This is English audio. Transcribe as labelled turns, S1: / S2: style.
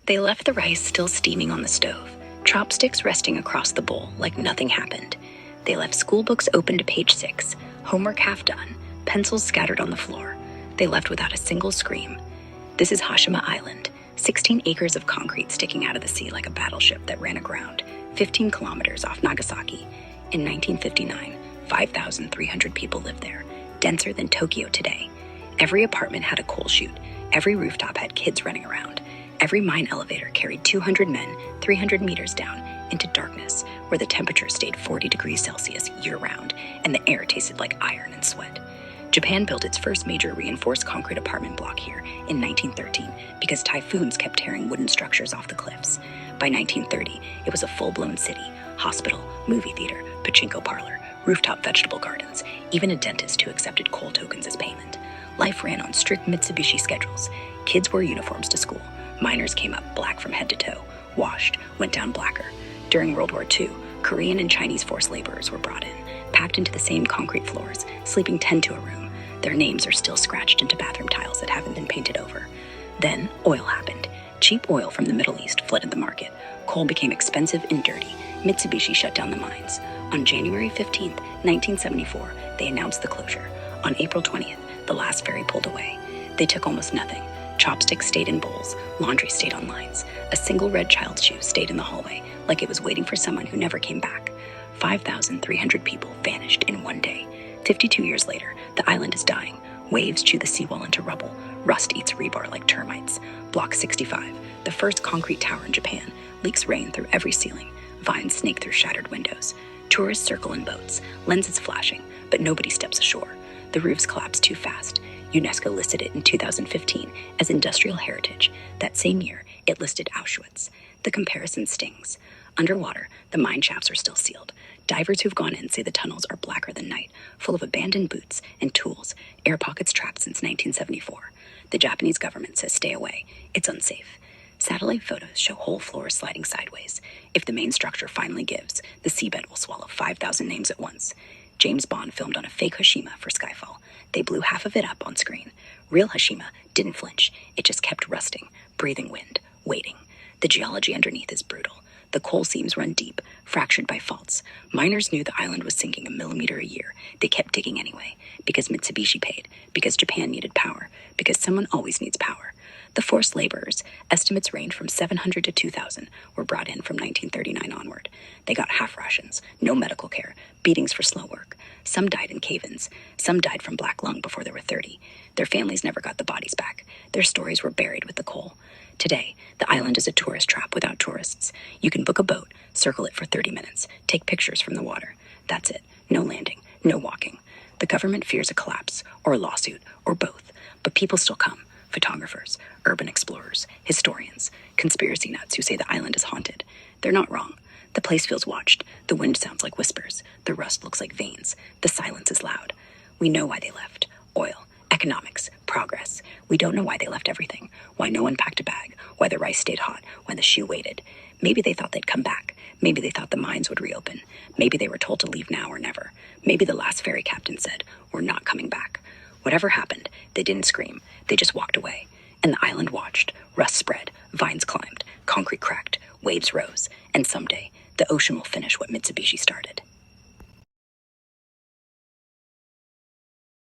S1: They left the rice still steaming on the stove, chopsticks resting across the bowl like nothing happened. They left school books open to page 6, homework half done, pencils scattered on the floor. They left without a single scream. This is Hashima Island, 16 acres of concrete sticking out of the sea like a battleship that ran aground, 15 kilometers off Nagasaki. In 1959, 5,300 people lived there, denser than Tokyo today. Every apartment had a coal chute. Every rooftop had kids running around. Every mine elevator carried 200 men 300 meters down into darkness, where the temperature stayed 40 degrees Celsius year-round, and the air tasted like iron and sweat. Japan built its first major reinforced concrete apartment block here in 1913 because typhoons kept tearing wooden structures off the cliffs. By 1930, it was a full-blown city, hospital, movie theater, pachinko parlor, rooftop vegetable gardens, even a dentist who accepted coal tokens as payment. Life ran on strict Mitsubishi schedules. Kids wore uniforms to school. Miners came up black from head to toe, washed, went down blacker. During World War II, Korean and Chinese forced laborers were brought in, packed into the same concrete floors, sleeping 10 to a room. Their names are still scratched into bathroom tiles that haven't been painted over. Then, oil happened. Cheap oil from the Middle East flooded the market. Coal became expensive and dirty. Mitsubishi shut down the mines. On January 15, 1974, they announced the closure. On April 20th, the last ferry pulled away. They took almost nothing. Chopsticks stayed in bowls, laundry stayed on lines. A single red child's shoe stayed in the hallway, like it was waiting for someone who never came back. 5,300 people vanished in one day. 52 years later, the island is dying. Waves chew the seawall into rubble. Rust eats rebar like termites. Block 65, the first concrete tower in Japan, leaks rain through every ceiling. Vines snake through shattered windows. Tourists circle in boats, lenses flashing, but nobody steps ashore. The roofs collapse too fast. UNESCO listed it in 2015 as industrial heritage. That same year, it listed Auschwitz. The comparison stings. Underwater, the mine shafts are still sealed. Divers who've gone in say the tunnels are blacker than night, full of abandoned boots and tools, air pockets trapped since 1974. The Japanese government says stay away. It's unsafe. Satellite photos show whole floors sliding sideways. If the main structure finally gives, the seabed will swallow 5,000 names at once. James Bond filmed on a fake Hashima for Skyfall. They blew half of it up on screen. Real Hashima didn't flinch. It just kept rusting, breathing wind, waiting. The geology underneath is brutal. The coal seams run deep, fractured by faults. Miners knew the island was sinking a millimeter a year. They kept digging anyway, because Mitsubishi paid, because Japan needed power, because someone always needs power. The forced laborers, estimates range from 700 to 2,000, were brought in from 1939 onward. They got half rations, no medical care, beatings for slow work. Some died in cave-ins. Some died from black lung before they were 30. Their families never got the bodies back. Their stories were buried with the coal. Today, the island is a tourist trap without tourists. You can book a boat, circle it for 30 minutes, take pictures from the water. That's it. No landing, no walking. The government fears a collapse, or a lawsuit, or both. But people still come. Photographers, urban explorers, historians, conspiracy nuts who say the island is haunted. They're not wrong. The place feels watched. The wind sounds like whispers. The rust looks like veins. The silence is loud. We know why they left. Oil, economics, progress. We don't know why they left everything. Why no one packed a bag. Why the rice stayed hot. Why the shoe waited. Maybe they thought they'd come back. Maybe they thought the mines would reopen. Maybe they were told to leave now or never. Maybe the last ferry captain said, "We're not coming back." Whatever happened, they didn't scream. They just walked away. And the island watched. Rust spread. Vines climbed. Concrete cracked. Waves rose. And someday, the ocean will finish what Mitsubishi started.